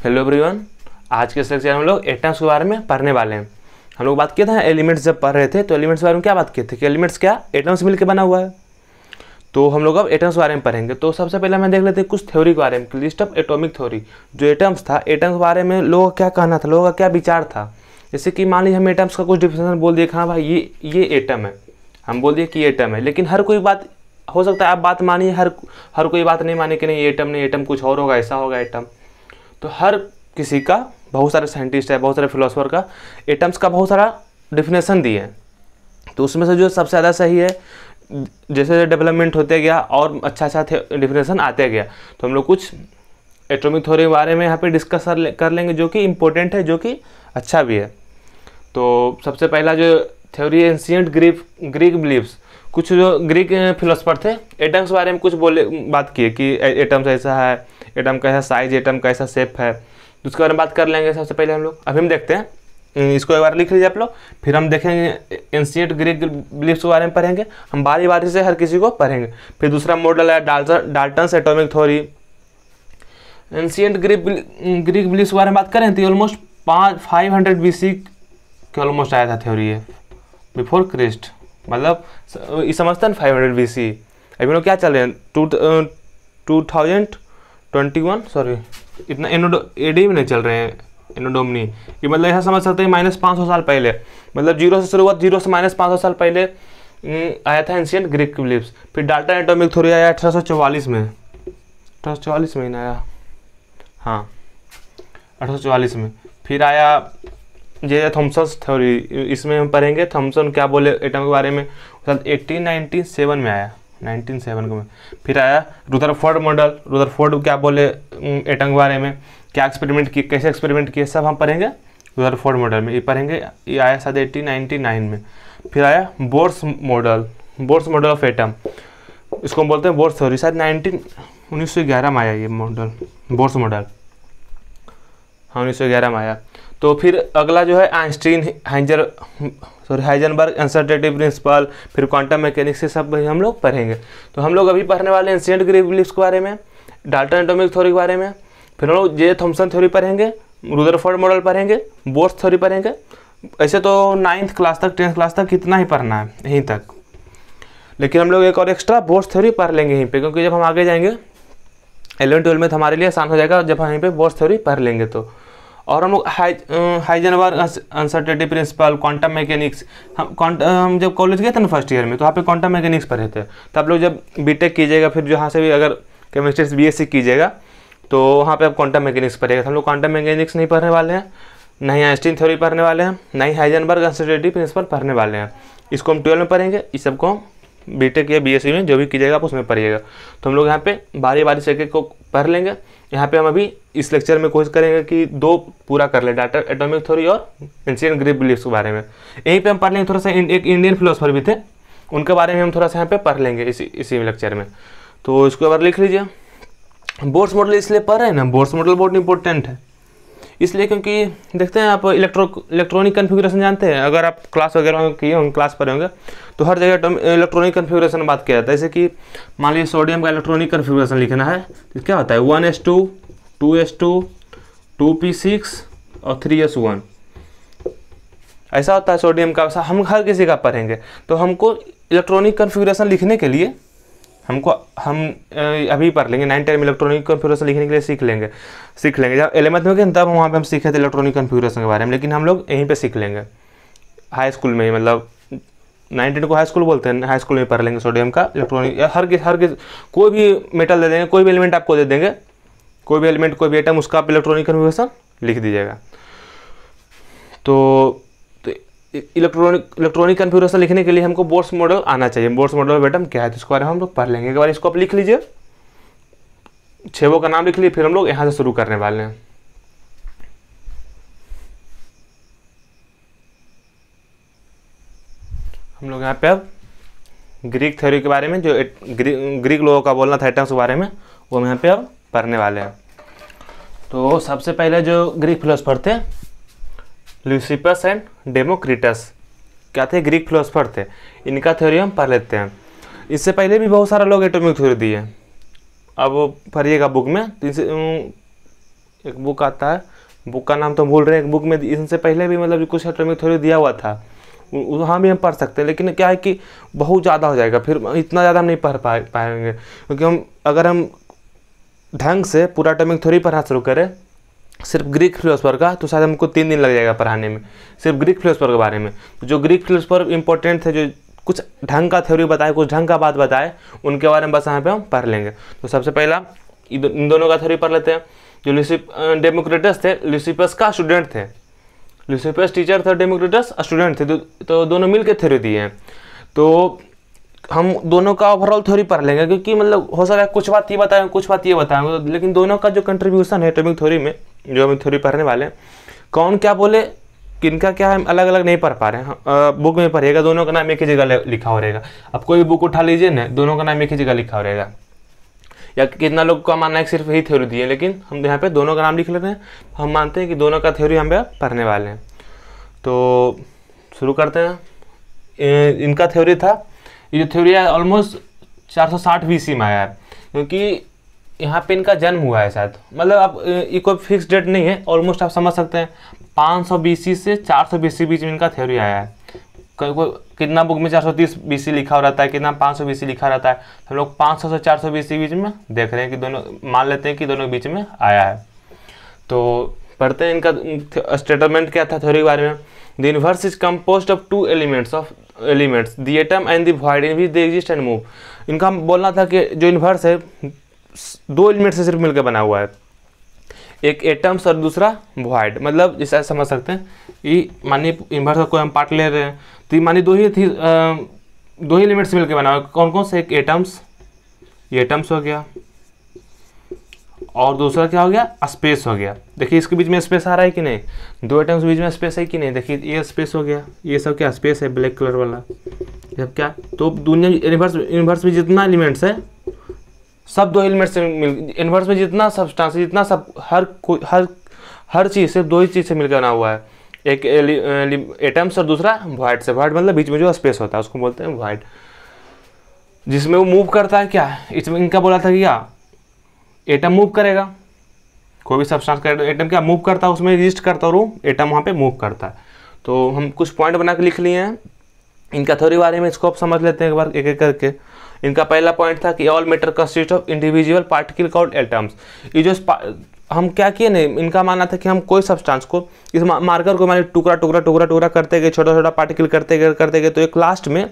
Hello everyone, आज के section में हम लोग एटम्स के बारे में पढ़ने वाले हैं। हम लोग बात किए थे एलिमेंट्स, जब पढ़ रहे थे तो एलिमेंट्स के बारे में क्या बात किए थे कि एलिमेंट्स क्या एटम्स मिलकर बना हुआ है। तो हम लोग अब एटम्स के बारे में पढ़ेंगे। तो सबसे पहले हम देख लेते हैं कुछ थ्योरी के बारे में, लिस्ट ऑफ एटॉमिक थ्योरी। जो एटम्स था, एटम्स के बारे में लोगों का क्या कहना था, लोगों का क्या विचार था। जैसे कि मान लीजिए हम एटम्स का कुछ डिफिनेशन बोल दिए, हाँ भाई ये एटम है, हम बोल दिए कि ये एटम है। लेकिन हर कोई बात हो सकता है आप बात मानिए, हर कोई बात नहीं माने कि नहीं ये एटम नहीं, एटम कुछ और होगा, ऐसा होगा एटम। तो हर किसी का, बहुत सारे साइंटिस्ट है, बहुत सारे फिलोसोफर का एटम्स का बहुत सारा डिफिनेशन दिए हैं। तो उसमें से जो सबसे ज़्यादा सही है, जैसे डेवलपमेंट होते गया और अच्छा डिफिनेशन आते गया, तो हम लोग कुछ एटॉमिक थ्योरी के बारे में यहाँ पे डिस्कस कर लेंगे, जो कि इम्पोर्टेंट है, जो कि अच्छा भी है। तो सबसे पहला जो थ्योरी है एंशिएंट ग्रीक बिलीव्स। कुछ जो ग्रीक फिलोसफर थे एटम्स के बारे में कुछ बात किए कि एटम्स ऐसा है, एटम का ऐसा साइज, एटम का ऐसा शेप है। उसके बारे में बात कर लेंगे सबसे पहले हम लोग। अभी हम देखते हैं, इसको एक बार लिख लीजिए आप लोग, फिर हम देखेंगे एंशिएंट ग्रीक बिलीव्स के बारे में पढ़ेंगे। हम बारी बारी से हर किसी को पढ़ेंगे। फिर दूसरा मॉडल है Dalton's atomic theory. Ancient Greek believes के बारे में बात करें तो ऑलमोस्ट 500 BC के ऑलमोस्ट आया था थ्योरी है, बिफोर क्रिस्ट। मतलब इस समझते हैं 500 BC। अभी लोग क्या चल रहे हैं 2021, सॉरी इतना एडी में नहीं चल रहे हैं, एनोडोमनी। ये मतलब ऐसा समझ सकते हैं -500 साल पहले, मतलब जीरो से शुरुआत, जीरो से -500 साल पहले आया था एंशिएंट ग्रीक बिलीव्स। फिर डाल्टन एटॉमिक थ्योरी आया 1844 में, 1844 में आया, हाँ 1844 में। फिर आया जे थॉमसन थ्योरी, इसमें हम पढ़ेंगे थॉमसन क्या बोले एटम के बारे में। 1897 में आया, 1907 में। फिर आया रुदरफोर्ड मॉडल, रुदरफोर्ड क्या बोले एटम के बारे में, क्या एक्सपेरिमेंट किए, कैसे एक्सपेरिमेंट किए, सब हम पढ़ेंगे रुदरफोर्ड मॉडल में। ये पढ़ेंगे, ये आया शायद 1899 में। फिर आया बोर्स मॉडल ऑफ एटम, इसको हम बोलते हैं बोर्स थ्योरी, शायद 1911 में आया ये मॉडल, बोर्स मॉडल, हाँ 1911 में आया। तो फिर अगला जो है आइंस्टीन हाइजेनबर्ग अनसर्टेनिटी प्रिंसिपल, फिर क्वांटम मैकेनिक्स, से सब हम लोग पढ़ेंगे। तो हम लोग अभी पढ़ने वाले हैं एंशिएंट ग्रीक बिलीव्स के बारे में, डाल्टन एटॉमिक थ्योरी के बारे में। फिर हम लोग जे थॉमसन थ्योरी पढ़ेंगे, रुदरफोर्ड मॉडल पढ़ेंगे, बोर्स थ्योरी पढ़ेंगे। ऐसे तो 9th क्लास तक, 10th क्लास तक कितना ही पढ़ना है यहीं तक, लेकिन हम लोग एक और एक्स्ट्रा बोर्स थ्योरी पढ़ लेंगे यहीं पे, क्योंकि जब हम आगे जाएंगे 11-12 में तो हमारे लिए आसान हो जाएगा जब हम यहीं पे बोर्स थ्योरी पढ़ लेंगे तो। और हम लोग Heisenberg uncertainty principle, quantum mechanics, हम जब कॉलेज गए थे ना फर्स्ट ईयर में, तो वहाँ पे क्वांटम मैकेनिक्स पढ़े थे। तो आप लोग जब बीटेक कीजिएगा, फिर जहाँ से भी अगर केमिस्ट्री से BSc कीजिएगा, तो वहाँ पे आप क्वांटम मैकेनिक्स पढ़ेगा। तो हम लोग क्वांटम मैकेनिक्स नहीं पढ़ने वाले हैं, नहीं आइंस्टीन थ्योरी पढ़ने वाले हैं, नहीं हाइजेनबर्ग अनसर्टेनिटी प्रिंसिपल पढ़ने वाले हैं। इसको हम 12 में पढ़ेंगे, इस सबको बीटेक या BSc में जो भी कीजिएगा आप उसमें पढ़िएगा। तो हम लोग यहाँ पे बारी बारी से एक को पढ़ लेंगे। यहाँ पे हम अभी इस लेक्चर में कोशिश करेंगे कि 2 पूरा कर ले, डाल्टन एटॉमिक थ्योरी और एंशिएंट ग्रीक बिलीव्स के बारे में। यहीं पे हम पढ़ लेंगे थोड़ा सा, एक इंडियन फिलोसफर भी थे, उनके बारे में हम थोड़ा सा यहाँ पे पढ़ लेंगे इसी लेक्चर में। तो इसको बार लिख लीजिए। बोर्स मॉडल इसलिए पढ़ रहे हैं ना, बोर्स मॉडल बहुत इंपॉर्टेंट है इसलिए क्योंकि देखते हैं आप इलेक्ट्रॉनिक कन्फिगरेशन जानते हैं, अगर आप क्लास वगैरह किए होंगे, क्लास पर होंगे, तो हर जगह इलेक्ट्रॉनिक कन्फिगरेशन में बात किया जाता है। जैसे कि मान लीजिए सोडियम का इलेक्ट्रॉनिक कन्फिगरेशन लिखना है, तो क्या होता है 1s2, 2s2, 2p6 और 3s1, ऐसा होता है सोडियम का। हम हर किसी का पढ़ेंगे। तो हमको इलेक्ट्रॉनिक कन्फिगरेशन लिखने के लिए हम अभी पढ़ लेंगे 9-10 में इलेक्ट्रॉनिक कन्फिगरेशन लिखने के लिए सीख लेंगे। जब 11th में गए तब वहाँ पे हम सीखे थे इलेक्ट्रॉनिक कन्फिगरेशन के बारे में, लेकिन हम लोग यहीं पे सीख लेंगे हाई स्कूल में ही, मतलब 9-10 को हाई स्कूल बोलते हैं, हाई स्कूल में पढ़ लेंगे सोडियम का इलेक्ट्रॉनिक। हर कोई भी मेटल दे देंगे, कोई भी एलिमेंट आपको दे देंगे, कोई भी एलिमेंट, कोई भी एटम, उसका आप इलेक्ट्रॉनिक कन्फिगरेशन लिख दीजिएगा। तो इलेक्ट्रॉनिक कन्फिगरेशन लिखने के लिए हमको बोर्स मॉडल आना चाहिए। बोर्स मॉडल ऑफ एटम क्या है, तो इसके बारे में हम लोग पढ़ लेंगे। एक बार इसको आप लिख लीजिए, 6 का नाम लिख लीजिए, फिर हम लोग यहाँ से शुरू करने वाले हैं। हम लोग यहाँ पे अब ग्रीक थ्योरी के बारे में, जो ग्रीक लोगों का बोलना था एटम्स के बारे में, वो हम यहाँ पे अब पढ़ने वाले हैं। तो सबसे पहले जो ग्रीक फिलोसफर थे ल्यूसिपस एंड डेमोक्रिटस, क्या थे, ग्रीक फिलोसफर थे। इनका थ्योरी हम पढ़ लेते हैं। इससे पहले भी बहुत सारा लोग एटॉमिक थ्योरी दिए, अब पढ़िएगा बुक में। तो एक बुक आता है, बुक का नाम तो भूल रहे हैं, एक बुक में इनसे पहले भी मतलब कुछ एटॉमिक थ्योरी दिया हुआ था, वहाँ भी हम पढ़ सकते हैं। लेकिन क्या है कि बहुत ज़्यादा हो जाएगा, फिर इतना ज़्यादा हम नहीं पढ़ पाएंगे, क्योंकि अगर हम ढंग से पूरा एटॉमिक थ्योरी पढ़ना शुरू करें सिर्फ ग्रीक फिलोसफर का, तो शायद हमको 3 दिन लग जाएगा पढ़ाने में, सिर्फ ग्रीक फिलोसफर के बारे में। तो जो ग्रीक फिलोसफर इंपॉर्टेंट थे, जो कुछ ढंग का थ्योरी बताए, कुछ ढंग का बात बताए, उनके बारे में बस यहाँ पे हम पढ़ लेंगे। तो सबसे पहला इन दोनों का थ्योरी पढ़ लेते हैं। जो डेमोक्रिटस थे, ल्यूसिपस का स्टूडेंट थे, ल्यूसिपस टीचर थे, डेमोक्रिटस स्टूडेंट थे, तो दोनों मिल के थ्योरी दिए हैं। तो हम दोनों का ओवरऑल थ्योरी पढ़ लेंगे, क्योंकि मतलब हो सकता है कुछ बात ये बताएं, कुछ बात ये बताएंगे, लेकिन दोनों का जो कंट्रीब्यूशन है एटॉमिक थ्योरी में, जो हम थ्योरी पढ़ने वाले हैं, कौन क्या बोले, किनका क्या है, हम अलग अलग नहीं पढ़ पा रहे हैं। बुक में पढ़िएगा, दोनों का नाम एक ही जगह लिखा हो रहेगा। अब कोई भी बुक उठा लीजिए ना, दोनों का नाम एक ही जगह लिखा हो रहेगा। या कितना लोग का मानना है कि सिर्फ यही थ्योरी दी है, लेकिन हम यहाँ पे दोनों का नाम लिख लेते हैं। हम मानते हैं कि दोनों का थ्योरी हम पढ़ने वाले हैं। तो शुरू करते हैं। इनका थ्योरी था, ये जो थ्योरी है ऑलमोस्ट 460 BC में आया है, क्योंकि यहाँ पे इनका जन्म हुआ है शायद, मतलब अब ये कोई फिक्स डेट नहीं है, ऑलमोस्ट आप समझ सकते हैं 500 BC से 400 BC बीच में इनका थ्योरी आया है। कितना बुक में 430 BC लिखा हो रहता है, कितना 500 BC लिखा रहता है, हम लोग 500 से 400 BC बीच में देख रहे हैं कि दोनों, मान लेते हैं कि दोनों बीच में आया है। तो पढ़ते हैं इनका स्टेटमेंट क्या था थ्योरी के बारे में। The universe is composed of 2 elements the atom and the void in which they exist and move. इनका बोलना था कि जो यूनिवर्स है 2 एलिमेंट से सिर्फ मिलकर बना हुआ है, एक एटम्स और दूसरा वॉइड। मतलब जैसे समझ सकते हैं, ये मानिए यूनिवर्स का कोई हम पार्ट ले रहे हैं, तो ये मानिए दो ही एलिमेंट से मिलकर बना हुआ है। कौन कौन से? एक एटम्स, ये एटम्स हो गया, और दूसरा क्या हो गया? स्पेस हो गया। देखिए इसके बीच में स्पेस आ रहा है कि नहीं, 2 एटम्स के बीच में स्पेस है कि नहीं, देखिए ये स्पेस हो गया, ये सब क्या स्पेस है, ब्लैक कलर वाला, जब क्या, तो दुनिया यूनिवर्स में जितना एलिमेंट्स है सब 2 एलिमेंट से यूनिवर्स में जितना सब्सटेंस, जितना सब हर चीज़ सिर्फ 2 ही चीज़ से मिलकर बना हुआ है, एक एटम्स और दूसरा वॉइड से। वॉइड मतलब बीच में जो स्पेस होता है उसको बोलते हैं वॉइड, जिसमें वो मूव करता है। क्या इसमें इनका बोला था कि क्या एटम मूव करेगा, कोई भी सब्सटेंस का एटम क्या मूव करता है, उसमें एग्जिस्ट करता है और वो एटम वहाँ पे मूव करता है। तो हम कुछ पॉइंट बना के लिख लिए हैं इनका थ्योरी बारे में, इसको आप समझ लेते हैं एक बार एक एक करके। इनका पहला पॉइंट था कि all matter consist of individual particle called atoms. ये जो हम क्या किए नहीं, इनका मानना था कि हम कोई सब्सटेंस को, इस मार्कर को माने टुकड़ा टुकड़ा टुकड़ा टुकड़ा करते गए, छोटा छोटा पार्टिकल करते गए, तो एक लास्ट में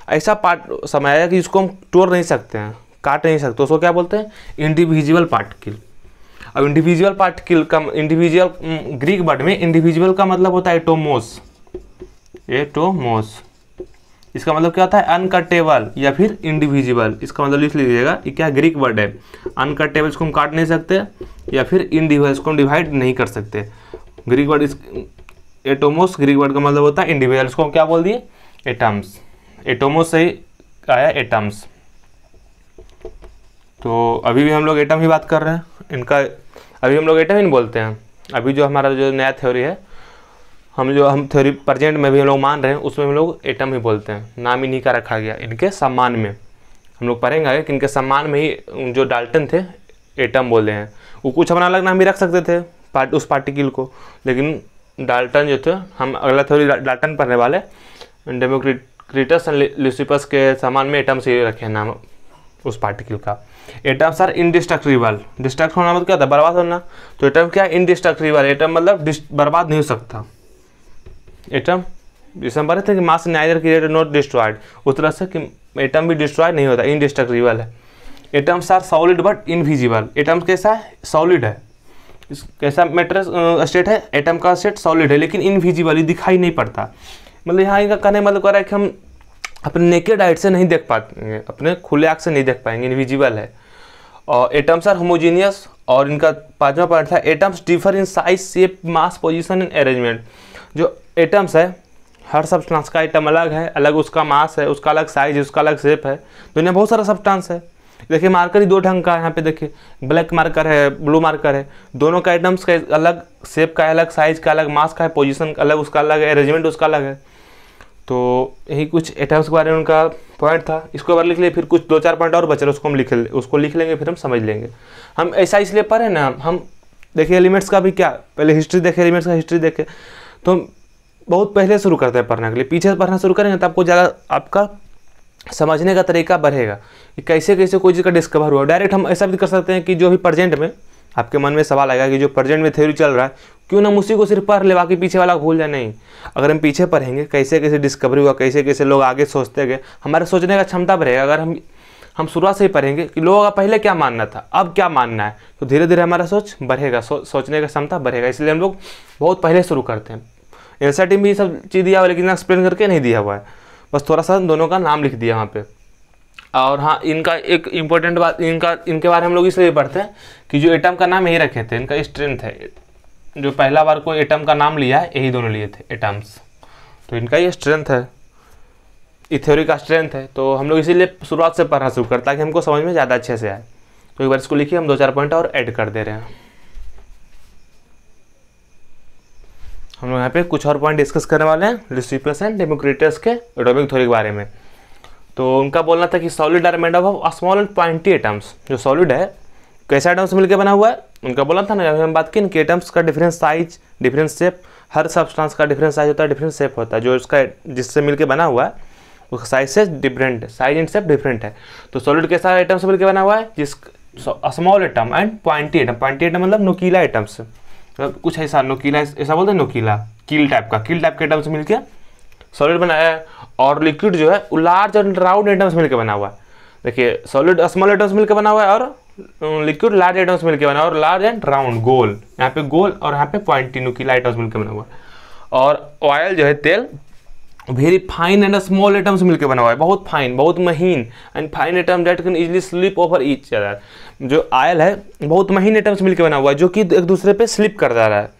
ऐसा पार्ट समय आया कि इसको हम तोड़ नहीं सकते हैं, काट नहीं सकते, उसको क्या बोलते हैं? Individual particle. अब इंडिविजुअल पार्टिकल का इंडिविजुअल, ग्रीक वर्ड में इंडिविजुअल का मतलब होता है एटोमोस। इसका मतलब क्या होता है? अनकटेबल या फिर इंडिविजिबल। इसका मतलब लिख लीजिएगा, ये क्या ग्रीक वर्ड है। अनकटेबल इसको हम काट नहीं सकते, या फिर इंडिविजुअल इसको हम डिवाइड नहीं कर सकते। Greek word atomos, Greek word का मतलब होता है इंडिविजुअल, इसको हम क्या बोल दिए? एटम्स। एटोमोस से ही आया एटम्स। तो अभी भी हम लोग एटम ही बात कर रहे हैं, इनका अभी हम लोग एटम ही नहीं बोलते हैं। अभी जो हमारा जो नया थ्योरी है, हम थ्योरी प्रेजेंट में भी हम लोग मान रहे हैं, उसमें हम लोग एटम ही बोलते हैं। नाम इन्हीं का रखा गया, इनके सम्मान में। हम लोग पढ़ेंगे आगे कि इनके सम्मान में ही जो डाल्टन थे एटम बोले हैं। वो कुछ अपना अलग नाम भी रख सकते थे उस पार्टिकल को, लेकिन डाल्टन जो थे, हम अगला थ्योरी डाल्टन पढ़ने वाले, डेमोक्रिटस एंड ल्यूसिपस के सम्मान में एटम से रखे हैं नाम उस पार्टिकल का। Atoms are indestructible. डिस्ट्रक्ट होना मतलब क्या होता है? बर्बाद होना। तो एटम क्या है? इनडिस्ट्रक्टिबल। एटम मतलब बर्बाद नहीं हो सकता। एटम जैसे हम पढ़े थे कि mass neither created not destroyed, उस तरह से कि एटम भी डिस्ट्रॉय नहीं होता, इनडिस्ट्रक्टिबल है। Atoms are solid but invisible. Atoms कैसा है? सॉलिड है। कैसा मैटर स्टेट है? एटम का स्टेट सॉलिड है, लेकिन इनविजिबल, ये दिखाई नहीं पड़ता। मतलब यहाँ इनका कहने मतलब कर रहा है कि हम अपने नेकेड आइट से नहीं देख पाएंगे, अपने खुले आँख से नहीं देख पाएंगे, इनविजिबल है। और एटम्स आर होमोजीनियस। और इनका 5वां पॉइंट था atoms differ in size, shape, mass, position and arrangement. जो एटम्स है, हर सब्सटेंस का एटम अलग है, अलग उसका मास है, उसका अलग साइज है, उसका अलग शेप है। दुनिया बहुत सारा सब्सटेंस है। देखिए मार्कर ही 2 ढंग का है, यहाँ पे देखिए ब्लैक मार्कर है, ब्लू मार्कर है। दोनों का एटम्स का अलग शेप का, अलग साइज का, अलग मास का है, पोजीशन अलग उसका अलग है, अरेंजमेंट उसका अलग है। तो यही कुछ एटम्स के बारे में उनका पॉइंट था। इसको बार लिख लिए, फिर कुछ 2-4 पॉइंट और बचे, उसको हम उसको लिख लेंगे, फिर हम समझ लेंगे। हम ऐसा इसलिए पढ़े ना, हम देखिए एलिमेंट्स का भी क्या, पहले हिस्ट्री देखे, एलिमेंट्स का हिस्ट्री देखे, तो बहुत पहले शुरू करते हैं पढ़ने के लिए। पीछे से पढ़ना शुरू करेंगे तो आपको ज़्यादा आपका समझने का तरीका बढ़ेगा कि कैसे कैसे कोई चीज़ का डिस्कवर हुआ। डायरेक्ट हम ऐसा भी कर सकते हैं कि जो भी प्रेजेंट में आपके मन में सवाल आएगा कि जो प्रेजेंट में थ्योरी चल रहा है, क्यों ना हम उसी को सिर्फ पढ़ ले, बाकी पीछे वाला भूल जाए। नहीं, अगर हम पीछे पढ़ेंगे कैसे कैसे डिस्कवरी हुआ, कैसे कैसे लोग आगे सोचते गए, हमारे सोचने का क्षमता बढ़ेगा। अगर हम शुरुआत से ही पढ़ेंगे कि लोगों का पहले क्या मानना था, अब क्या मानना है, तो धीरे धीरे हमारा सोच बढ़ेगा, सोचने का क्षमता बढ़ेगा। इसलिए हम लोग बहुत पहले शुरू करते हैं। एनसीईआरटी में ये सब चीज़ दिया हुआ है, लेकिन एक्सप्लेन करके नहीं दिया हुआ है, बस थोड़ा सा दोनों का नाम लिख दिया वहाँ पे। और हाँ, इनका एक इम्पोर्टेंट बात, इनके बारे में हम लोग इसलिए पढ़ते हैं कि जो एटम का नाम यही रखे थे, इनका स्ट्रेंथ है। जो पहला बार कोई एटम का नाम लिया है, यही दोनों लिए थे एटम्स, तो इनका ये स्ट्रेंथ है, इस थ्योरी का स्ट्रेंथ है। तो हम लोग इसीलिए शुरुआत से पढ़ना शुरू करते, ताकि हमको समझ में ज़्यादा अच्छे से आए। तो एक बार इसको लिखिए, हम 2-4 पॉइंट और ऐड कर दे रहे हैं। हम लोग यहाँ पे कुछ और पॉइंट डिस्कस करने वाले हैं ल्यूसिफरस एंड डेमोक्रिटस के एटॉमिक थ्योरी के बारे में। तो उनका बोलना था कि solid are made of small and pointy atoms. जो सॉलिड है कैसे एटम्स मिलकर बना हुआ है, उनका बोलना था ना, हम बात की कि एटम्स का डिफरेंट साइज, डिफरेंट शेप, हर सब्सटेंस का डिफरेंट साइज होता है, डिफरेंट शेप होता है। जो उसका जिससे मिलकर बना हुआ है उसका साइज से डिफरेंट है, साइज एंड शेप डिफरेंट है। तो सॉलिड कैसा एटम से मिलकर बना हुआ है, जिस small atom and pointy atom. Pointy atom मतलब नुकीला एटम से, कुछ ऐसा नुकीला, ऐसा बोलते हैं नुकीला, कील टाइप के एटम से मिलकर सॉलिड बनाया है। और लिक्विड जो है वो लार्ज एंड राउंड एटम्स मिलकर बना हुआ है। देखिए सॉलिड स्मॉल एटम्स मिलकर बना हुआ है और लिक्विड लार्ज एटम्स मिलकर बना हुआ है, और लार्ज एंड राउंड गोल, यहाँ पे गोल और यहाँ पे पॉइंटी नुकीला एटम्स मिलकर बना हुआ है। और ऑयल जो है तेल very fine and small atoms मिलकर बना हुआ है, बहुत फाइन, बहुत महीन and fine atom that can easily slip over each other. जो ऑयल है बहुत महीन एटम्स मिलकर बना हुआ है, जो कि एक दूसरे पे स्लिप कर जा रहा है।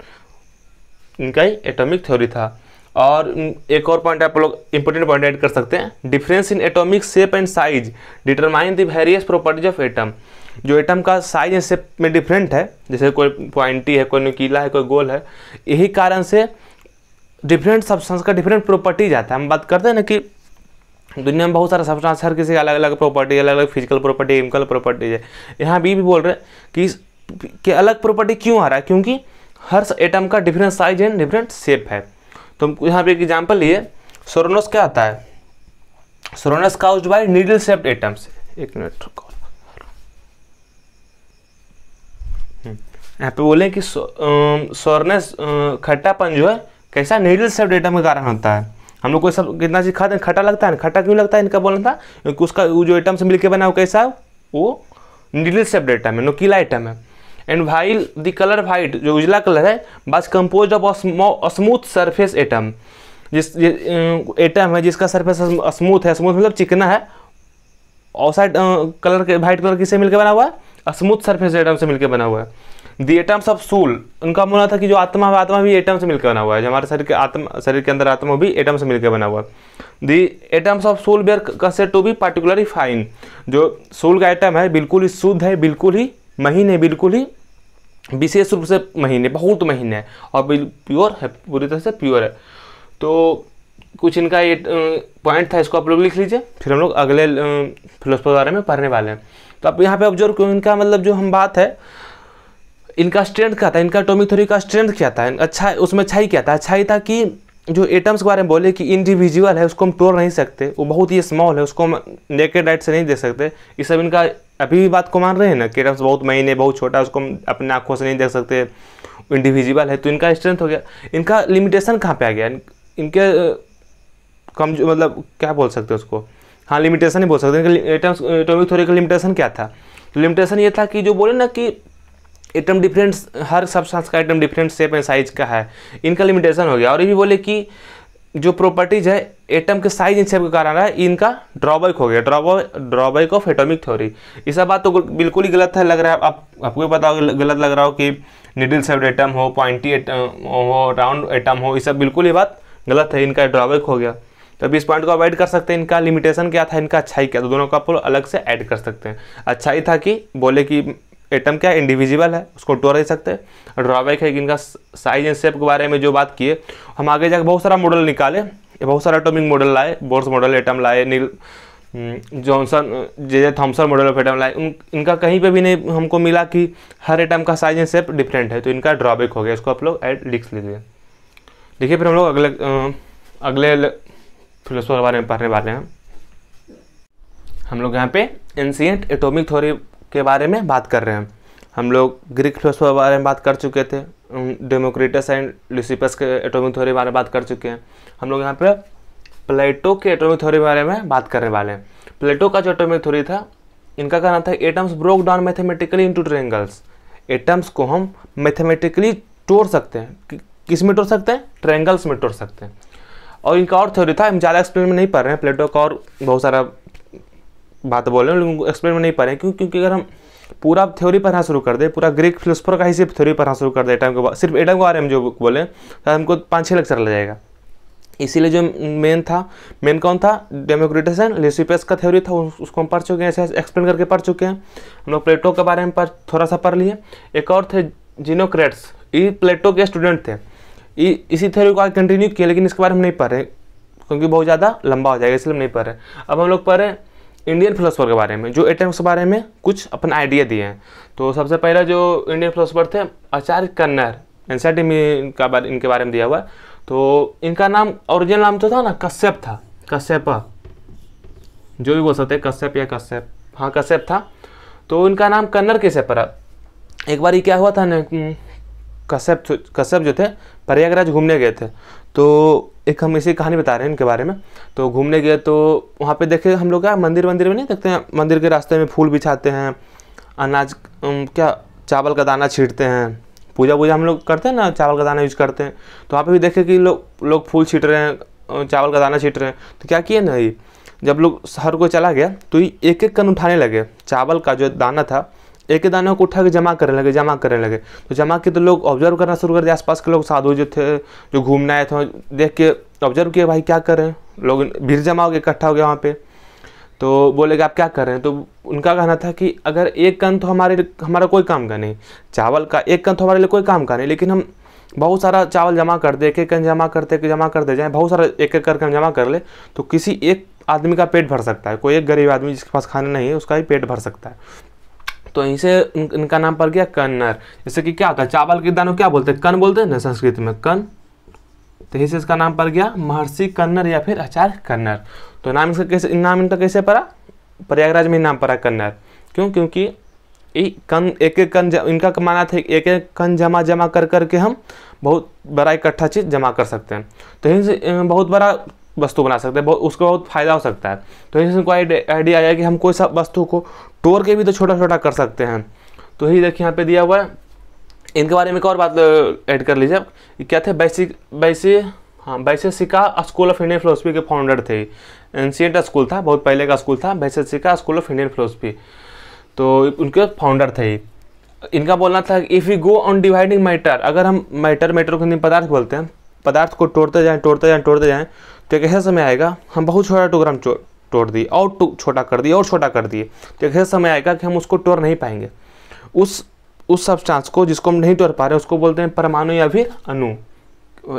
इनका ही एटॉमिक थ्योरी था। और एक और पॉइंट आप लोग इंपॉर्टेंट पॉइंट ऐड कर सकते हैं, difference in atomic shape and size determine the various properties of atom. जो एटम का साइज एंड शेप में डिफरेंट है, जैसे कोई पॉइंटी है, कोई नुकीला है, कोई गोल है, यही कारण से डिफरेंट सब्सटेंस का डिफरेंट प्रॉपर्टीज आता है। हम बात करते हैं ना कि दुनिया में बहुत सारा सब्सटेंस, हर किसी का अलग अलग प्रॉपर्टी, अलग अलग फिजिकल प्रॉपर्टी, केमिकल प्रॉपर्टीज है। यहाँ भी बोल रहे हैं कि अलग प्रॉपर्टी क्यों आ रहा है, क्योंकि हर एटम का different size and different shape है। तो हम यहाँ पे एक एग्जाम्पल लिए, सोरोनस क्या आता है, soreness caused by needle shaped atoms. एक मिनट, यहाँ पे बोले कि सोरोनस खट्टापन जो है कैसा, नीडल शेप्ड एटम के कारण होता है। हम लोग को सब कितना चीज खाते हैं, खट्टा लगता है, खट्टा क्यों लगता है, इनका बोलना था क्योंकि उसका जो एटम से मिलकर बना हो कैसा, वो नीडल शेप्ड एटम है, नुकीला एटम है। And while the colour white, जो उजला कलर है, बस compose of smooth surface atom. जिस एटम है जिसका सरफेस स्मूथ है, स्मूथ मतलब चिकना है, आउटसाइड कलर के वाइट कलर किससे मिलकर बना हुआ है, स्मूथ सरफेस एटम से मिलकर बना हुआ है। दी एटम्स ऑफ सोल, उनका बोलना था कि जो आत्मा है, आत्मा भी एटम से मिलकर बना हुआ है। जो हमारे शरीर के अंदर आत्मा भी एटम से मिलकर बना हुआ है। The atoms of soul were considered to be particularly fine, जो सोल का एटम है बिल्कुल ही शुद्ध है, बिल्कुल ही महीन है, बिल्कुल ही विशेष रूप से महीन है, बहुत महीन है, और प्योर है, पूरी तरह से प्योर है। तो कुछ इनका ये पॉइंट था, इसको आप लोग लिख लीजिए, फिर हम लोग अगले फिलोसफर के बारे में पढ़ने वाले हैं। तो आप यहाँ पे ऑब्जर्व करो, इनका मतलब जो हम बात है, इनका स्ट्रेंथ क्या था, इनका एटॉमिक थ्योरी का स्ट्रेंथ क्या था, अच्छा उसमें अच्छाई क्या था। अच्छाई था कि जो एटम्स के बारे में बोले कि इंडिविजुअल है, उसको हम तोड़ नहीं सकते, वो बहुत ही स्मॉल है, उसको हम नेकेड आइट से नहीं देख सकते। ये सब इनका अभी भी बात को मान रहे हैं ना कि एटम्स बहुत महीने, बहुत छोटा है, उसको हम अपने आंखों से नहीं देख सकते, इंडिविजुअल है। तो इनका स्ट्रेंथ हो गया। इनका लिमिटेशन कहाँ पे आ गया, इनके कम मतलब क्या बोल सकते हैं उसको, हाँ लिमिटेशन ही बोल सकते हैं। एटम्स एटॉमिक थ्योरी का लिमिटेशन क्या था, लिमिटेशन ये था कि जो बोले ना कि एटम डिफरेंट, हर सब्सटेंस का atom different shape and size का है, इनका लिमिटेशन हो गया। और ये भी बोले कि जो प्रॉपर्टीज है एटम के साइज एंड शेप के कारण है, इनका ड्रॉबैक हो गया, ड्रॉबैक ऑफ एटॉमिक थ्योरी। ये सब बात तो बिल्कुल ही गलत है, लग रहा है आपको पता हो, गलत लग रहा हो कि निडल शेप्ड एटम हो, पॉइंटी एटम हो, राउंड एटम हो, ये सब बिल्कुल ही बात गलत है, इनका ड्रॉबैक हो गया। तो अभी इस पॉइंट को अवॉइड कर सकते हैं। इनका लिमिटेशन क्या था, इनका अच्छाई क्या, तो दोनों का आप अलग से ऐड कर सकते हैं। अच्छाई था कि बोले कि एटम क्या इंडिविजुअल है, उसको तोड़ नहीं सकते। ड्रॉबैक है कि इनका साइज एंड शेप के बारे में जो बात किए, हम आगे जाकर बहुत सारा मॉडल निकाले, बहुत सारा एटॉमिक मॉडल लाए, बोर्स मॉडल एटम लाए, Johnson J Thomson model of atom line, इनका कहीं पे भी नहीं हमको मिला कि हर एटम का साइज एंड शेप डिफरेंट है, तो इनका ड्रॉबैक हो गया। इसको आप लोग ऐड लिख लीजिए। देखिए फिर हम लोग अगले फिलोसफर के बारे में पढ़ने वाले हैं। हम लोग यहाँ पे एंशिएंट एटॉमिक थ्योरी के बारे में बात कर रहे हैं। हम लोग ग्रीक फिलोसफर के बारे में बात कर चुके थे, डेमोक्रिटस एंड ल्यूसिपस के एटॉमिक थ्योरी के बारे में बात कर चुके हैं। हम लोग यहाँ पे प्लेटो के एटॉमिक थ्योरी के बारे में बात करने वाले हैं। प्लेटो का जो एटॉमिक थ्योरी था, इनका कहना था atoms broke down mathematically into triangles. Atoms को हम मैथमेटिकली तोड़ सकते हैं। किस में तोड़ सकते हैं? ट्रायंगल्स में तोड़ सकते हैं। और इनका और थ्योरी था, हम ज़्यादा एक्सप्लेन में नहीं पढ़ रहे हैं, प्लेटो का और बहुत सारा बात बोल रहे हैं, लेकिन एक्सप्लेन में नहीं पढ़ रहे हैं। क्योंकि अगर हम पूरा थ्योरी पढ़ना शुरू कर दे, पूरा ग्रीक फिलोसफर का ही सिर्फ थ्योरी पढ़ना शुरू कर दे एटम के, सिर्फ एटम के बारे में जो बोले, तो हमको 5-6 लेक्चर लग जाएगा। इसीलिए जो मेन कौन था? डेमोक्रिटस एंड ल्यूसिपस का थ्योरी था, उसको हम पढ़ चुके हैं, ऐसे एक्सप्लेन करके पढ़ चुके हैं। हम लोग प्लेटो के बारे में थोड़ा सा पढ़ लिए। एक और थे जिनोक्रेट्स, ये प्लेटो के स्टूडेंट थे। इसी थ्योरी को आगे कंटिन्यू किया, लेकिन इसके बारे में नहीं पढ़ रहे क्योंकि बहुत ज़्यादा लंबा हो जाएगा, इसलिए नहीं पढ़ रहे। अब हम लोग पढ़ रहे इंडियन फिलोसफर के बारे में, जो एटम्स के बारे में कुछ अपन आइडिया दिए हैं। तो सबसे पहला जो इंडियन फिलोसफर थे आचार्य कन्नर, एनसीईआरटी में इनके बारे में दिया हुआ। तो इनका नाम ओरिजिनल नाम तो था ना कश्यप था, कश्यप, जो भी बोल सकते हैं, कश्यप या कश्यप, हाँ कश्यप था। तो इनका नाम कन्नर कैसे पड़ा? एक बार ये क्या हुआ था ना, कश्यप जो थे प्रयागराज घूमने गए थे। तो एक हम इसी कहानी बता रहे हैं इनके बारे में। तो घूमने गए तो वहाँ पे देखे हम लोग क्या मंदिर में नहीं देखते हैं, मंदिर के रास्ते में फूल बिछाते हैं, अनाज क्या चावल का दाना छींटते हैं, पूजा हम लोग करते हैं ना, चावल का दाना यूज करते हैं। तो वहाँ पे भी देखे कि लोग फूल छींट रहे हैं, चावल का दाना छींट रहे हैं। तो क्या किए ना, जब लोग शहर को चला गया तो एक एक कण उठाने लगे, चावल का जो दाना था एक एक दाने को उठा के जमा करने लगे। तो जमा के तो लोग ऑब्जर्व करना शुरू कर दिया, आसपास के लोग साधु जो थे, जो घूमने आए थे, देख के ऑब्जर्व किए भाई क्या कर रहे हैं लोग, भीड़ जमा हो गया, इकट्ठा हो गया वहाँ पे। तो बोले कि आप क्या कर रहे हैं? तो उनका कहना था कि अगर एक कण तो हमारा कोई काम का नहीं, चावल का एक कण तो हमारे लिए कोई काम का नहीं, लेकिन हम बहुत सारा चावल जमा कर दे, एक एक कण जमा करते जाए, बहुत सारा एक एक करके हम जमा कर ले, तो किसी एक आदमी का पेट भर सकता है। कोई एक गरीब आदमी जिसके पास खाना नहीं है, उसका ही पेट भर सकता है। तो यहीं से इनका नाम पड़ गया कन्नर। जैसे कि क्या होता है, चावल के दानों क्या बोलते हैं? कण बोलते हैं ना संस्कृत में, कण। तो यहीं से इसका नाम पड़ गया महर्षि कन्नर या फिर आचार्य कन्नर। तो नाम इनका कैसे पड़ा? प्रयागराज में नाम पड़ा कन्नर। क्यों? क्योंकि एक एक कण, इनका माना था एक एक कण जमा करके हम बहुत बड़ा इकट्ठा चीज़ जमा कर सकते हैं। तो यहीं से बहुत बड़ा वस्तु बना सकते हैं, उसको बहुत फायदा हो सकता है। तो यहीं से आइडिया आया कि हम कोई सा वस्तु को तोड़ के भी तो छोटा छोटा कर सकते हैं। तो यही देखिए यहाँ पे दिया हुआ है। इनके बारे में एक और बात ऐड कर लीजिए, क्या थे? Vaisheshika school of Indian philosophy के फाउंडर थे। एंशिएंट स्कूल था, बहुत पहले का स्कूल था, Vaisheshika school of Indian philosophy. तो उनके फाउंडर थे। इनका बोलना था if you go on dividing matter, अगर हम मैटर को हिंदी पदार्थ बोलते हैं, पदार्थ को तोड़ते जाएँ तो एक ऐसा समय आएगा, हम बहुत छोटा टुकड़ा तोड़ दिए और छोटा कर दिए, तो एक ऐसा समय आएगा कि हम उसको तोड़ नहीं पाएंगे। उस सब्सटेंस को जिसको हम नहीं तोड़ पा रहे हैं, उसको बोलते हैं परमाणु या फिर अणु।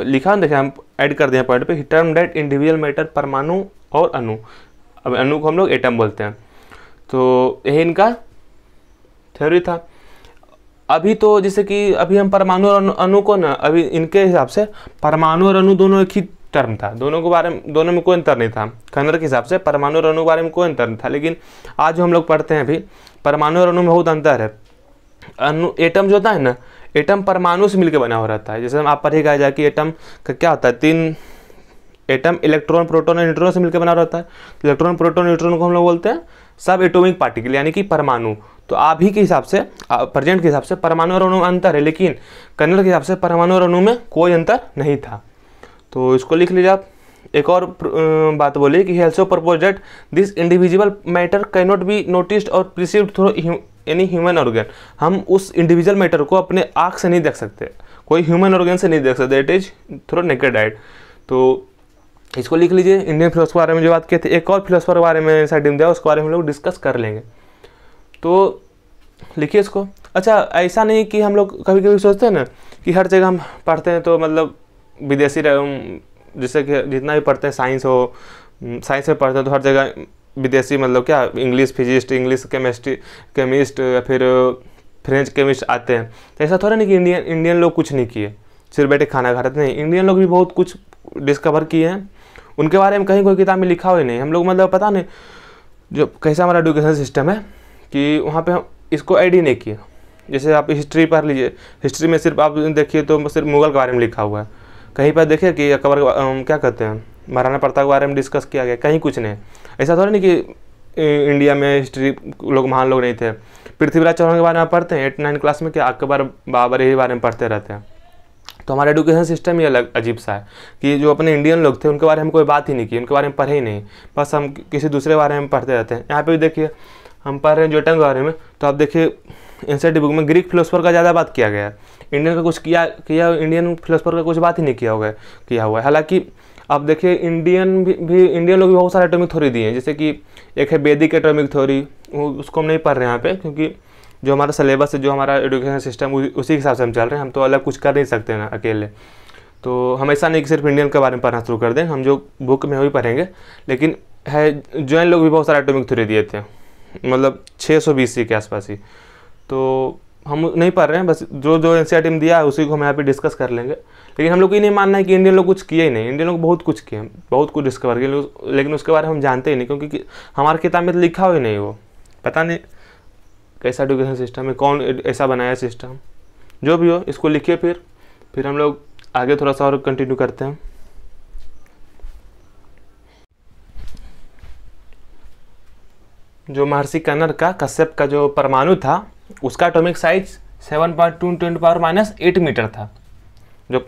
लिखा देखिए, हम ऐड कर दिए पॉइंट पे, टर्म डेट इंडिविजुअल मैटर, परमाणु और अणु। अब अणु को हम लोग एटम बोलते हैं। तो यही इनका थ्योरी था। अभी तो जैसे कि अभी हम परमाणु और अणु को ना, अभी इनके हिसाब से परमाणु और अणु दोनों एक ही टर्म था, दोनों में कोई अंतर नहीं था। कन्नर के हिसाब से परमाणु और अणु के बारे में कोई अंतर नहीं था। लेकिन आज जो हम लोग पढ़ते हैं, अभी परमाणु और अणु में बहुत अंतर है। एटम जो होता है ना, एटम परमाणु से मिलकर बना हो रहता है। जैसे हम आप पढ़ेगा जाए एटम का क्या होता है, 3 एटम इलेक्ट्रॉन, प्रोटॉन और न्यूट्रॉन से मिलकर बना रहता है। इलेक्ट्रॉन, प्रोटॉन, न्यूट्रॉन को हम लोग बोलते हैं सब एटॉमिक पार्टिकल, यानी कि परमाणु। तो अभी के हिसाब से, प्रेजेंट के हिसाब से परमाणु और अणु में अंतर है, लेकिन कन्नर के हिसाब से परमाणु और अणु में कोई अंतर नहीं था। तो इसको लिख लीजिए आप। एक और बात बोली कि he also proposed that this individual matter cannot be noticed और perceived through any human organ। हम उस इंडिविजुअल मैटर को अपने आँख से नहीं देख सकते, कोई ह्यूमन ऑर्गन से नहीं देख सकते, इट इज थ्रू नेकेड आइड। तो इसको लिख लीजिए। इंडियन फिलोसफर के बारे में जो बात कहते हैं, एक और फिलोसफर के बारे में साइड में दिया, उसके बारे में हम लोग डिस्कस कर लेंगे। तो लिखिए इसको। अच्छा, ऐसा नहीं कि हम लोग कभी कभी सोचते हैं ना कि हर जगह हम पढ़ते हैं तो मतलब विदेशी, जैसे कि जितना भी पढ़ते हैं, साइंस में पढ़ते हैं तो हर जगह विदेशी मतलब क्या इंग्लिश फिजिस्ट, इंग्लिश केमिस्ट या फिर फ्रेंच केमिस्ट आते हैं। तो ऐसा थोड़ा नहीं कि इंडियन लोग कुछ नहीं किए, सिर्फ बैठे खाना खा रहे थे, नहीं, इंडियन लोग भी बहुत कुछ डिस्कवर किए हैं। उनके बारे में कहीं कोई किताब में लिखा हुआ ही नहीं। हम लोग मतलब पता नहीं जो कैसा हमारा एजुकेशन सिस्टम है कि वहाँ पे हम इसको ऐड ही नहीं किया। जैसे आप हिस्ट्री पढ़ लीजिए, हिस्ट्री में सिर्फ आप देखिए तो सिर्फ मुगल के बारे में लिखा हुआ है। कहीं पर देखिए कि अकबर क्या कहते हैं, महाराणा प्रताप के बारे में डिस्कस किया गया, कहीं कुछ नहीं। ऐसा थोड़ा नहीं कि इंडिया में हिस्ट्री लोग महान लोग नहीं थे। पृथ्वीराज चौहान के बारे में पढ़ते हैं 8-9 क्लास में, क्या अकबर बाबर यही बारे में पढ़ते रहते हैं। तो हमारा एजुकेशन सिस्टम ही अलग अजीब सा है कि जो अपने इंडियन लोग थे उनके बारे में कोई बात ही नहीं की, उनके बारे में पढ़े ही नहीं, बस हम किसी दूसरे बारे में पढ़ते रहते हैं। यहाँ पे भी देखिए हम पढ़ रहे हैं न्यूटन के बारे में, तो आप देखिए एनसीईआरटी बुक में ग्रीक फिलोसफर का ज़्यादा बात किया गया है, इंडियन का कुछ किया इंडियन फिलोसफर का कुछ बात ही नहीं किया हुआ है। हालांकि आप देखिए इंडियन लोग भी बहुत सारे एटॉमिक थ्योरी दिए हैं, जैसे कि एक है वैदिक एटॉमिक थ्योरी, उसको हम नहीं पढ़ रहे हैं यहाँ पे, क्योंकि जो हमारा सिलेबस है, जो हमारा एजुकेशन सिस्टम उसी के हिसाब से हम चल रहे हैं। हम तो अलग कुछ कर नहीं सकते ना अकेले, तो हम ऐसा नहीं कि सिर्फ इंडियन के बारे में पढ़ना शुरू कर दें, हम जो बुक में वही पढ़ेंगे। लेकिन है जैन लोग भी बहुत सारे एटॉमिक थ्योरी दिए थे, मतलब 600 BC के आसपास ही, तो हम नहीं पढ़ रहे हैं, बस जो एनसीईआरटी में दिया है उसी को हम यहाँ पे डिस्कस कर लेंगे। लेकिन हम लोग को ये नहीं मानना है कि इंडियन लोग कुछ किए ही नहीं, इंडियन लोग बहुत कुछ किए, बहुत कुछ डिस्कवर किए, लेकिन उसके बारे में हम जानते ही नहीं, क्योंकि हमारे किताब में तो लिखा हुआ ही नहीं। वो पता नहीं कैसा एजुकेशन सिस्टम है, कौन ऐसा बनाया सिस्टम, जो भी हो इसको लिखिए। फिर हम लोग आगे थोड़ा सा और कंटिन्यू करते हैं। जो महर्षि कन्नर का कश्यप का जो परमाणु था उसका एटॉमिक साइज 7.2 × 10⁻8 मीटर था, जो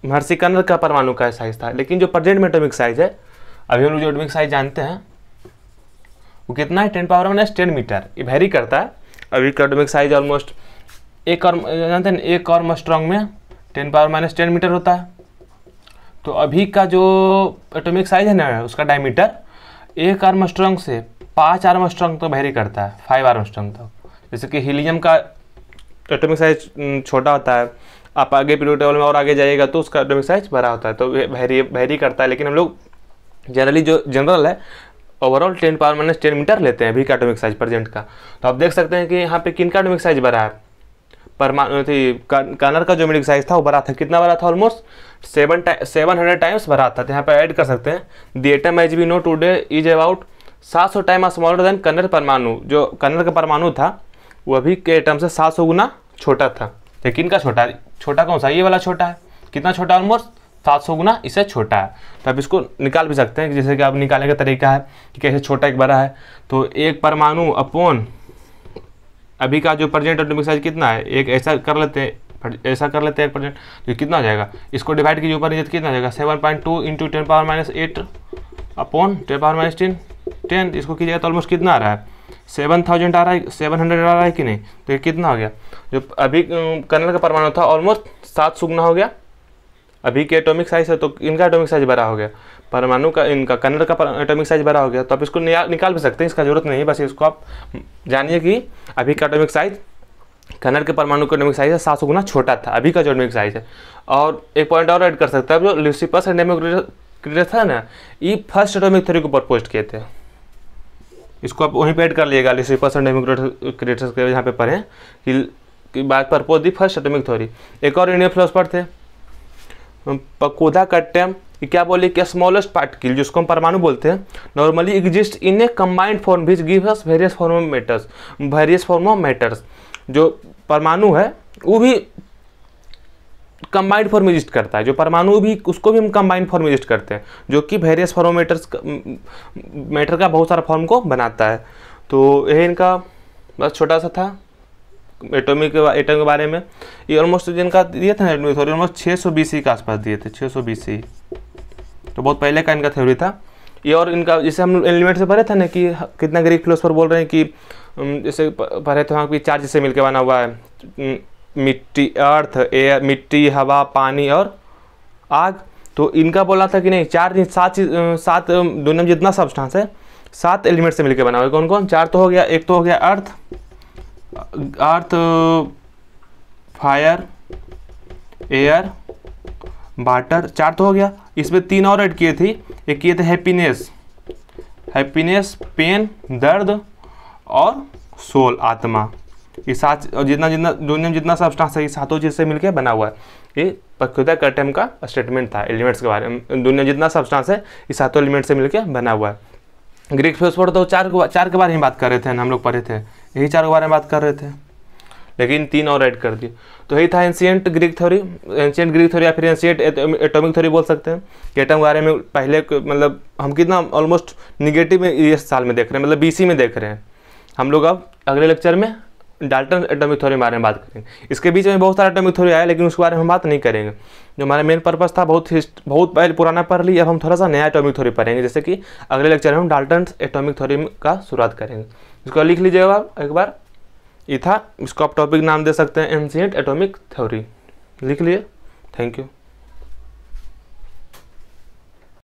महर्षि कन्नर का परमाणु का साइज था। लेकिन जो प्रेजेंट में एटॉमिक साइज है, अभी हम लोग जो एटॉमिक साइज जानते हैं वो कितना है, 10⁻10 मीटर। ये वेरी करता है। अभी का एटॉमिक साइज ऑलमोस्ट एक और जानते हैं, एक और आर्मस्ट्रांग में 10⁻10 मीटर होता है। तो अभी का जो एटॉमिक साइज है ना, उसका डायमीटर 1 आर्मस्ट्रांग से 5 आर्मस्ट्रांग तक वेरी करता है, 5 आर्मस्ट्रांग तक। जैसे कि हीलियम का एटॉमिक साइज छोटा होता है, आप आगे पीरियड टेबल में और आगे जाइएगा तो उसका एटॉमिक साइज बड़ा होता है, तो वेरी करता है। लेकिन हम लोग जनरल है ओवरऑल 10⁻10 मीटर लेते हैं अभी का एटॉमिक साइज प्रेजेंट का। तो आप देख सकते हैं कि यहाँ पे किन का एटॉमिक साइज बड़ा है, कन्नर का जो एटॉमिक साइज था वो बड़ा था। कितना बड़ा था, ऑलमोस्ट 700 टाइम्स बड़ा था। तो यहाँ पे ऐड कर सकते हैं, the atom as we know today is about 700 time smaller than कन्नर परमाणु। जो कन्नर का परमाणु था वो अभी के एटम से 700 गुना छोटा था। लेकिन का छोटा कौन सा, ये वाला छोटा है। कितना छोटा, ऑलमोस्ट 700 गुना इससे छोटा है। तो आप इसको निकाल भी सकते हैं, जैसे कि आप निकालने का तरीका है कि कैसे छोटा एक बड़ा है। तो एक परमाणु अपॉन अभी का जो प्रेजेंट एटॉमिक साइज कितना है, एक ऐसा कर लेते हैं 1%, तो कितना हो जाएगा, इसको डिवाइड कीजिए ऊपर नीचे, कितना हो जाएगा 7.2 × 10⁻8 अपॉन 10⁻10। इसको कीजिएगा तो ऑलमोस्ट कितना आ रहा है, 7,000 आ रहा है, 700 आ रहा है कि नहीं। तो ये कितना हो गया, जो अभी कन्नर का परमाणु था ऑलमोस्ट 700 गुना हो गया अभी के एटॉमिक साइज है। तो इनका एटॉमिक साइज बड़ा हो गया, परमाणु का इनका कन्नर का एटॉमिक साइज बड़ा हो गया। तो आप इसको निकाल भी सकते हैं, इसका जरूरत नहीं है, बस इसको आप जानिए कि अभी का एटॉमिक साइज कन्नर के परमाणु का एटॉमिक साइज है 700 गुना छोटा था अभी का जो एटॉमिक साइज है। और एक पॉइंट और ऐड कर सकते हैं, जो ल्यूसिपस एंड डेमोक्रिटस था ना, ये फर्स्ट एटॉमिक थ्योरी को प्रपोज किए थे। इसको आप वहीं पे ऐड कर लीजिएगा, ल्यूसिपस एंड डेमोक्रिटस के यहाँ पे पढ़ें कि बात propose the first atomic theory. एक और इंडियन फिलोसफर थे पकोदा कट्टम, क्या बोले कि स्मॉलेस्ट पार्टिकल जिसको हम परमाणु बोलते हैं normally exist in A combined form which give us various form of matters. जो परमाणु है वो भी कंबाइंड फॉर्म एग्जिस्ट करता है, जो परमाणु भी उसको भी हम कंबाइंड फॉर्म एग्जिस्ट करते हैं, जो कि वेरियस फॉर्म मैटर का बहुत सारा फॉर्म को बनाता है। तो यह इनका बस छोटा सा था एटम के बारे में। ये ऑलमोस्ट जिनका दिए थे एटॉमिक थ्योरी ऑलमोस्ट 600 BC के आसपास दिए थे, 600 BC, तो बहुत पहले का इनका थ्योरी था ये। और इनका जैसे हम एलिमेंट से पढ़े थे ना कि कितना ग्रीक फिलोसफर बोल रहे हैं कि जैसे पढ़े थे वहाँ की 4 चीज़ से मिलकर बना हुआ है, मिट्टी, अर्थ, एयर, मिट्टी, हवा, पानी और आग। तो इनका बोला था कि नहीं 7 दुनिया में जितना सब्सटेंस है 7 एलिमेंट से मिलकर बना हुआ है। कौन कौन, 4 तो हो गया, एक तो हो गया अर्थ, फायर, एयर, वाटर, 4 तो हो गया। इसमें 3 और ऐड किए थे, एक किए थे हैप्पीनेस, हैप्पीनेस, पेन, दर्द और सोल, आत्मा। ये सात, और जितना जितना दुनिया में जितना सब्सटेंस है, ये सातों चीज़ से मिलकर बना हुआ है। ये प्रकृति कर्टम का स्टेटमेंट था एलिमेंट्स के बारे में। दुनिया में जितना सब्सटेंस है ये सातों एलिमेंट से मिलकर बना हुआ है। ग्रीक फिलोसोफर तो चार के बारे में बात कर रहे थे ना, हम लोग पढ़े थे, यही चार के बारे में बात कर रहे थे, लेकिन 3 और ऐड कर दिए। तो यही था ancient Greek theory. Ancient Greek theory या फिर एंशिएंट एटॉमिक थ्योरी बोल सकते हैं कि एटम के बारे में पहले मतलब हम कितना ऑलमोस्ट निगेटिव में इस साल में देख रहे हैं, मतलब BC में देख रहे हैं हम लोग। अब अगले लेक्चर में डाल्टन एटॉमिक थ्योरी के बारे में बात करेंगे। इसके बीच में बहुत सारा एटॉमिक थ्योरी आया, लेकिन उसके बारे में हम बात नहीं करेंगे। जो हमारा मेन पर्पस था बहुत पहले पुराना पढ़ ली, अब हम थोड़ा सा नया एटॉमिक थ्योरी पढ़ेंगे, जैसे कि अगले लेक्चर में हम डाल्टन एटॉमिक थ्योरी का शुरुआत करेंगे। इसको लिख लीजिएगा एक बार, ये था। इसको आप टॉपिक नाम दे सकते हैं एंशिएंट एटॉमिक थ्योरी, लिख लिए। Thank you.